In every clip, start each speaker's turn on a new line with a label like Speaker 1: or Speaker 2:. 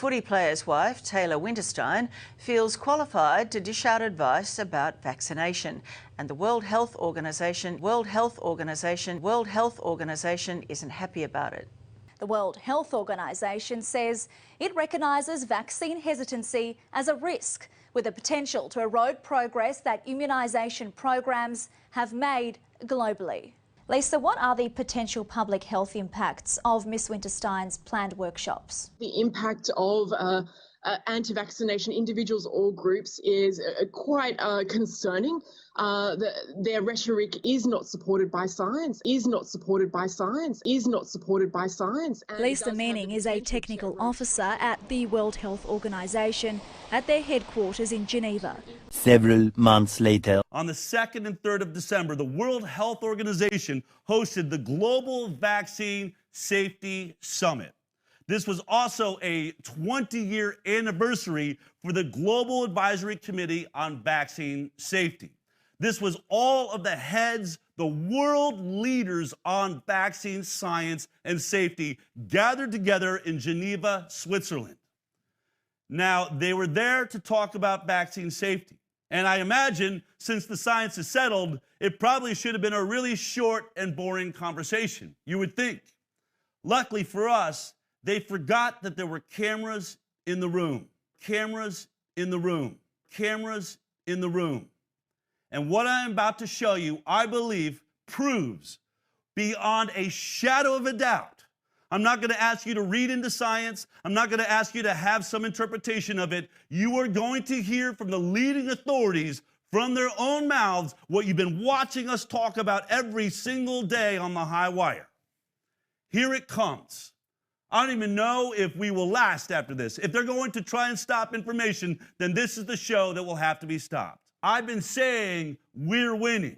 Speaker 1: Footy player's wife, Taylor Winterstein, feels qualified to dish out advice about vaccination, and the World Health Organization isn't happy about it.
Speaker 2: The World Health Organization says it recognises vaccine hesitancy as a risk, with the potential to erode progress that immunisation programs have made globally. Lisa, what are the potential public health impacts of Ms Winterstein's planned workshops?
Speaker 3: The impact of anti-vaccination individuals or groups is quite concerning. Their rhetoric is not supported by science, And
Speaker 2: Lisa Meaning is a technical officer at the World Health Organization at their headquarters in Geneva.
Speaker 4: Several months later,
Speaker 5: on the 2nd and 3rd of December, the World Health Organization hosted the Global Vaccine Safety Summit. This was also a 20-year anniversary for the Global Advisory Committee on Vaccine Safety. This was all of the heads, the world leaders on vaccine science and safety gathered together in Geneva, Switzerland. Now, they were there to talk about vaccine safety. And I imagine, since the science is settled, it probably should have been a really short and boring conversation, you would think. Luckily for us, they forgot that there were cameras in the room. And what I'm about to show you, I believe, proves beyond a shadow of a doubt. I'm not going to ask you to read into science. I'm not going to ask you to have some interpretation of it. You are going to hear from the leading authorities from their own mouths what you've been watching us talk about every single day on the high wire. Here it comes. I don't even know if we will last after this. If they're going to try and stop information, then this is the show that will have to be stopped. I've been saying we're winning,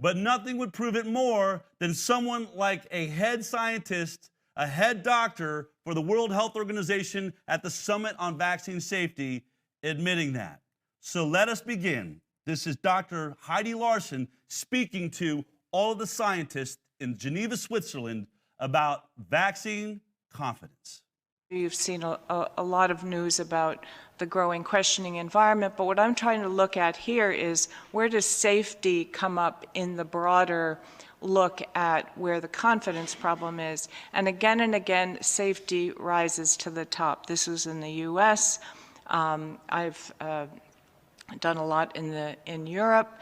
Speaker 5: but nothing would prove it more than someone like a head scientist, a head doctor for the World Health Organization at the Summit on Vaccine Safety admitting that. So let us begin. This is Dr. Heidi Larson speaking to all of the scientists in Geneva, Switzerland about vaccine confidence.
Speaker 6: You've seen a lot of news about the growing questioning environment, but what I'm trying to look at here is where does safety come up in the broader look at where the confidence problem is. And again, safety rises to the top. This was in the US. I've done a lot in Europe.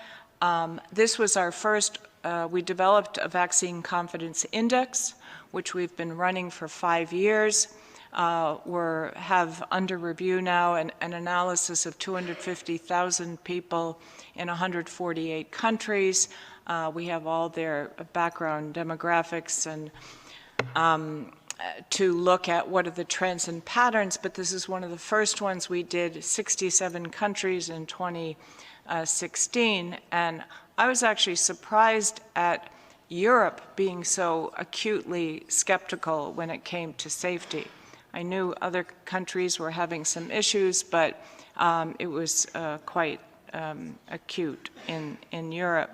Speaker 6: This was our first, we developed a vaccine confidence index, which we've been running for 5 years. Have under review now an analysis of 250,000 people in 148 countries. We have all their background demographics and to look at what are the trends and patterns, but this is one of the first ones we did, 67 countries in 2016, and I was actually surprised at Europe being so acutely skeptical when it came to safety. I knew other countries were having some issues, but it was quite acute in Europe.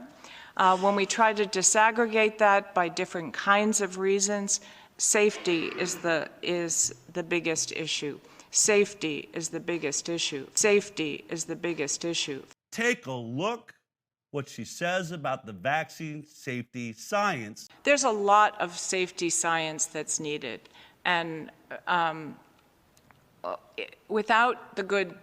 Speaker 6: When we try to disaggregate that by different kinds of reasons, safety is the biggest issue. Safety is the biggest issue. Safety is the biggest issue.
Speaker 5: Take a look what she says about the vaccine safety science.
Speaker 6: There's a lot of safety science that's needed. And without the good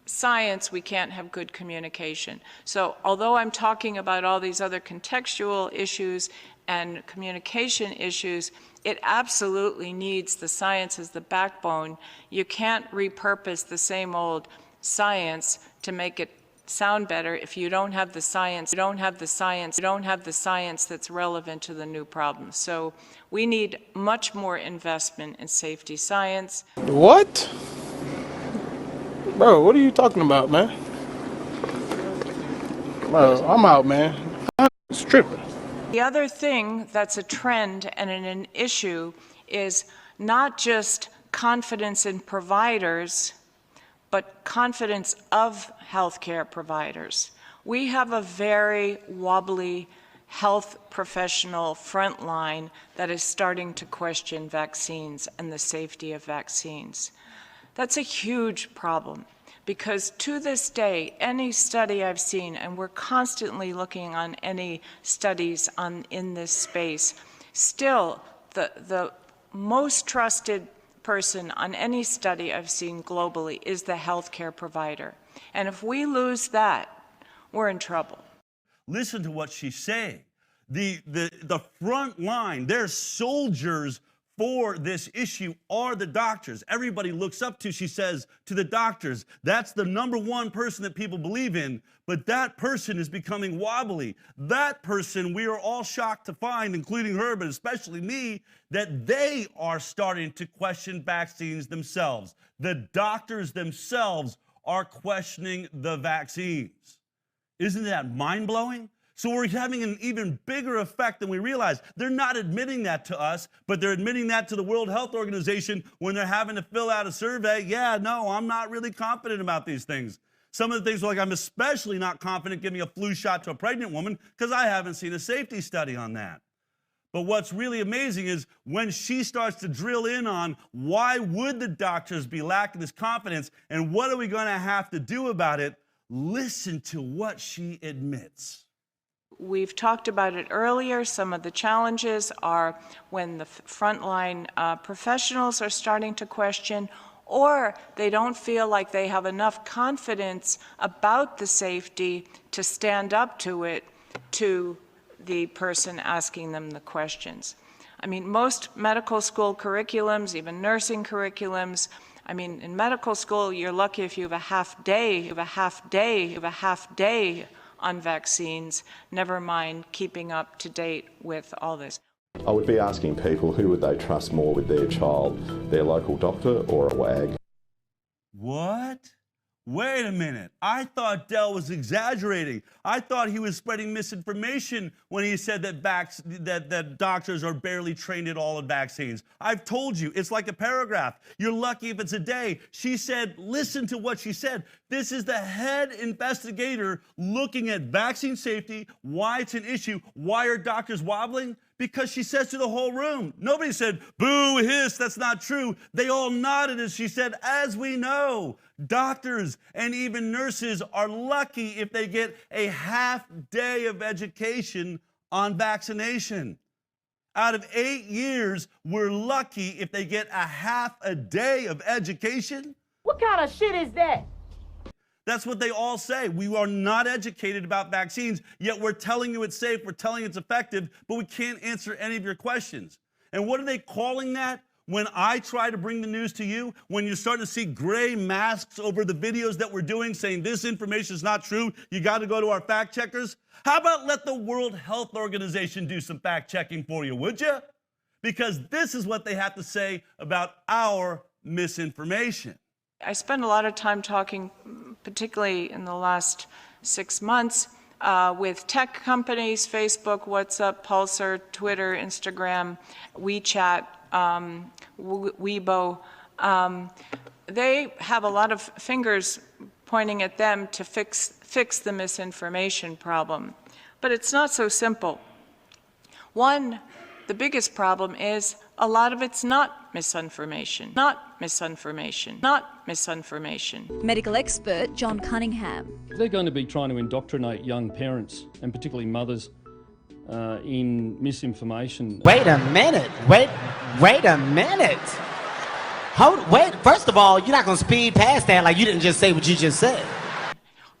Speaker 6: science, we can't have good communication. So although I'm talking about all these other contextual issues and communication issues, it absolutely needs the science as the backbone. You can't repurpose the same old science to make it sound better if you don't have the science. You don't have the science that's relevant to the new problems. So we need much more investment in safety science.
Speaker 7: What? Bro, what are you talking about, man? Bro, I'm out, man. It's tripping.
Speaker 6: The other thing that's a trend and an issue is not just confidence in providers, but confidence of healthcare providers. We have a very wobbly health professional frontline that is starting to question vaccines and the safety of vaccines. That's a huge problem, because to this day, any study I've seen, and we're constantly looking on any studies in this space, still the most trusted person on any study I've seen globally is the healthcare provider. And if we lose that, we're in trouble.
Speaker 5: Listen to what she's saying. The front line, they're soldiers for this issue are the doctors. Everybody looks up to, she says, to the doctors. That's the number one person that people believe in, but that person is becoming wobbly. That person, we are all shocked to find, including her, but especially me, that they are starting to question vaccines themselves. The doctors themselves are questioning the vaccines. Isn't that mind-blowing? So we're having an even bigger effect than we realize. They're not admitting that to us, but they're admitting that to the World Health Organization when they're having to fill out a survey. Yeah, no, I'm not really confident about these things. Some of the things, like I'm especially not confident giving a flu shot to a pregnant woman because I haven't seen a safety study on that. But what's really amazing is when she starts to drill in on why would the doctors be lacking this confidence and what are we going to have to do about it, listen to what she admits.
Speaker 6: We've talked about it earlier. Some of the challenges are when the frontline professionals are starting to question, or they don't feel like they have enough confidence about the safety to stand up to it to the person asking them the questions. I mean, most medical school curriculums, even nursing curriculums, I mean, in medical school, you're lucky if you have a half day, on vaccines, never mind keeping up to date with all this.
Speaker 8: I would be asking people who would they trust more with their child, their local doctor or a WAG.
Speaker 5: What? Wait a minute. I thought Dell was exaggerating. I thought he was spreading misinformation when he said that doctors are barely trained at all in vaccines. I've told you, it's like a paragraph. You're lucky if it's a day. She said, listen to what she said. This is the head investigator looking at vaccine safety, why it's an issue, why are doctors wobbling? Because she says to the whole room. Nobody said, boo, hiss, that's not true. They all nodded as she said, as we know, doctors and even nurses are lucky if they get a half day of education on vaccination. Out of 8 years, we're lucky if they get a half a day of education.
Speaker 9: What kind of shit is that?
Speaker 5: That's what they all say. We are not educated about vaccines, yet we're telling you it's safe, we're telling you it's effective, but we can't answer any of your questions. And what are they calling that? When I try to bring the news to you, when you're starting to see gray masks over the videos that we're doing saying this information is not true, you got to go to our fact checkers. How about let the World Health Organization do some fact checking for you, would you? Because this is what they have to say about our misinformation.
Speaker 6: I spend a lot of time talking, particularly in the last 6 months, with tech companies, Facebook, WhatsApp, Pulsar, Twitter, Instagram, WeChat, Weibo. They have a lot of fingers pointing at them to fix the misinformation problem. But it's not so simple. One, the biggest problem is a lot of it's not misinformation.
Speaker 2: Medical expert John Cunningham.
Speaker 10: They're going to be trying to indoctrinate young parents, and particularly mothers, in misinformation.
Speaker 9: Wait a minute. Wait a minute. Wait, first of all, you're not going to speed past that like you didn't just say what you just said.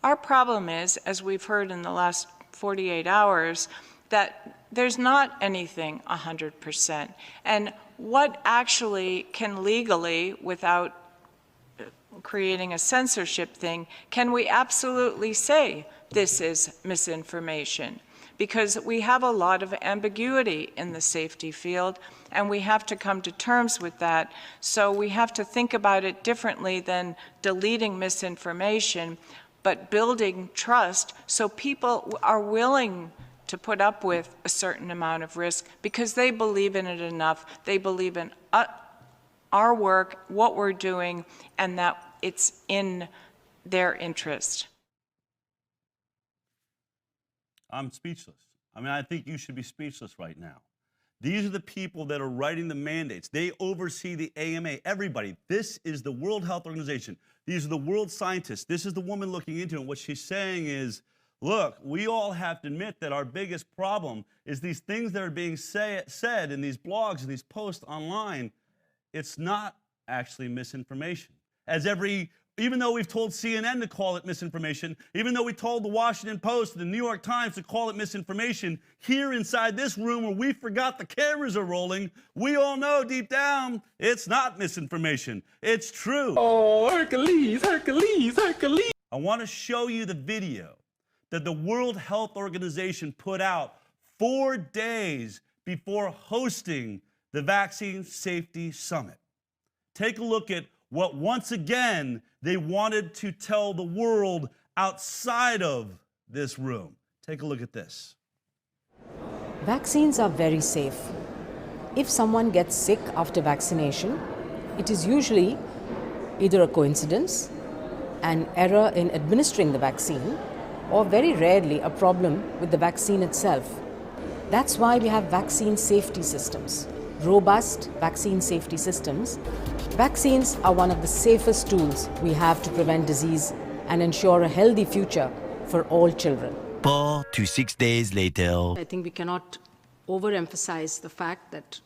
Speaker 6: Our problem is, as we've heard in the last 48 hours, that there's not anything 100%. And what actually can legally, without creating a censorship thing, can we absolutely say this is misinformation? Because we have a lot of ambiguity in the safety field, and we have to come to terms with that. So we have to think about it differently than deleting misinformation, but building trust so people are willing to put up with a certain amount of risk because they believe in it enough. They believe in our work, what we're doing, and that it's in their interest.
Speaker 5: I'm speechless. I mean, I think you should be speechless right now. These are the people that are writing the mandates. They oversee the AMA, everybody. This is the World Health Organization. These are the world scientists. This is the woman looking into it. And what she's saying is, look, we all have to admit that our biggest problem is these things that are being said in these blogs and these posts online. It's not actually misinformation. Even though we've told CNN to call it misinformation, even though we told the Washington Post and the New York Times to call it misinformation, here inside this room where we forgot the cameras are rolling, we all know deep down it's not misinformation. It's true.
Speaker 7: Oh, Hercules, Hercules, Hercules.
Speaker 5: I want to show you the video that the World Health Organization put out 4 days before hosting the Vaccine Safety Summit. Take a look at what, once again, they wanted to tell the world outside of this room. Take a look at this.
Speaker 11: Vaccines are very safe. If someone gets sick after vaccination, it is usually either a coincidence, an error in administering the vaccine, or very rarely a problem with the vaccine itself. That's why we have vaccine safety systems, robust vaccine safety systems. Vaccines are one of the safest tools we have to prevent disease and ensure a healthy future for all children.
Speaker 4: 4 to 6 days later.
Speaker 11: I think we cannot overemphasize the fact that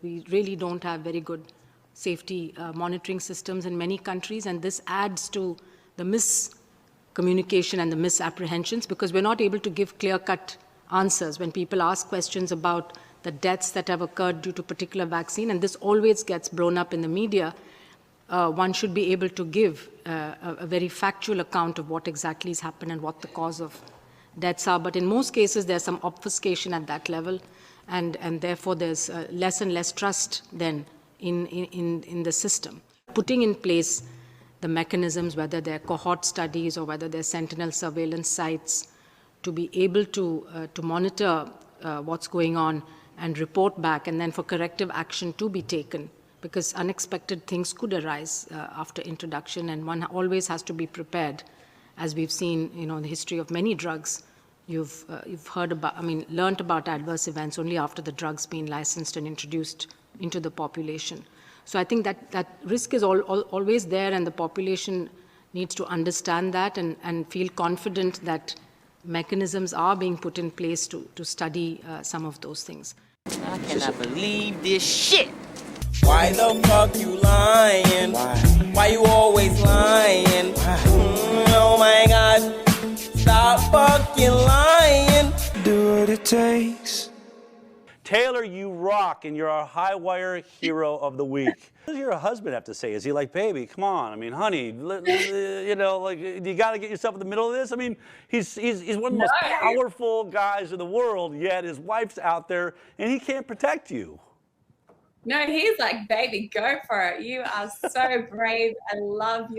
Speaker 11: we really don't have very good safety monitoring systems in many countries, and this adds to the miscommunication and the misapprehensions because we're not able to give clear-cut answers when people ask questions about the deaths that have occurred due to a particular vaccine, and this always gets blown up in the media. One should be able to give a very factual account of what exactly has happened and what the cause of deaths are. But in most cases, there's some obfuscation at that level, and therefore there's less and less trust then in the system. Putting in place the mechanisms, whether they're cohort studies or whether they're sentinel surveillance sites, to be able to monitor what's going on and report back, and then for corrective action to be taken, because unexpected things could arise after introduction, and one always has to be prepared. As we've seen, in the history of many drugs, you've learned about adverse events only after the drug's been licensed and introduced into the population. So I think that risk is always there, and the population needs to understand that and feel confident that mechanisms are being put in place to study some of those things.
Speaker 12: I cannot believe this shit.
Speaker 13: Why the fuck you lying? Why you always lying? Oh my God, stop fucking lying. Do what it takes.
Speaker 5: Taylor, you rock, and you're our high wire hero of the week. What does your husband have to say? Is he like, baby, come on? I mean, honey, you got to get yourself in the middle of this? I mean, he's one of the most powerful guys in the world, yet his wife's out there, and he can't protect you.
Speaker 14: No, he's like, baby, go for it. You are so brave. I love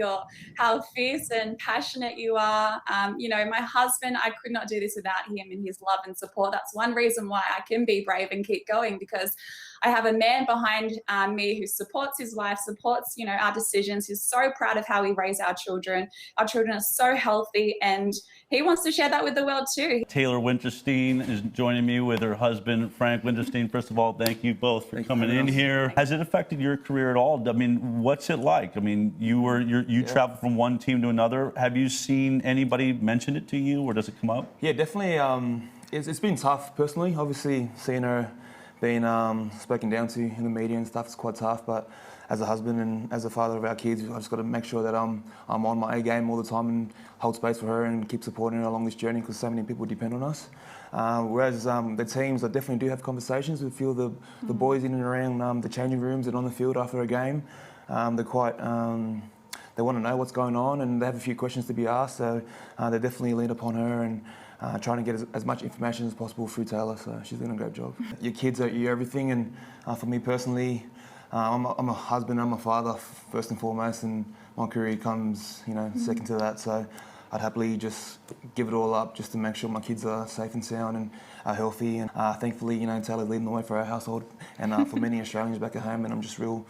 Speaker 14: how fierce and passionate you are. My husband, I could not do this without him and his love and support. That's one reason why I can be brave and keep going, because I have a man behind me who supports his wife, supports, our decisions. He's so proud of how we raise our children. Our children are so healthy, and he wants to share that with the world too.
Speaker 5: Taylor Winterstein is joining me with her husband, Frank Winterstein. First of all, thank you both for coming in here. Has it affected your career at all? I mean, what's it like? I mean, you travel from one team to another. Have you seen anybody mention it to you, or does it come up?
Speaker 15: Yeah, definitely. It's been tough personally. Obviously, seeing her being spoken down to in the media and stuff is quite tough. But as a husband and as a father of our kids, I've just got to make sure that I'm on my A game all the time and hold space for her and keep supporting her along this journey, because so many people depend on us. Whereas the teams, I definitely do have conversations with a few of the boys in and around the changing rooms and on the field after a game. They're quite, they want to know what's going on, and they have a few questions to be asked, so they definitely lean upon her and trying to get as much information as possible through Taylor, so she's doing a great job. Your kids are your everything, and for me personally, I'm a husband, I'm a father first and foremost, and my career comes, second to that. So I'd happily just give it all up just to make sure my kids are safe and sound and are healthy. And thankfully, Taylor's leading the way for our household and for many Australians back at home. And I'm just real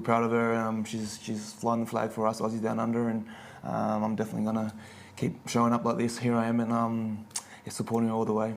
Speaker 15: proud of her. She's flying the flag for us Aussies down under, and I'm definitely gonna keep showing up like this. Here I am, and supporting her all the way.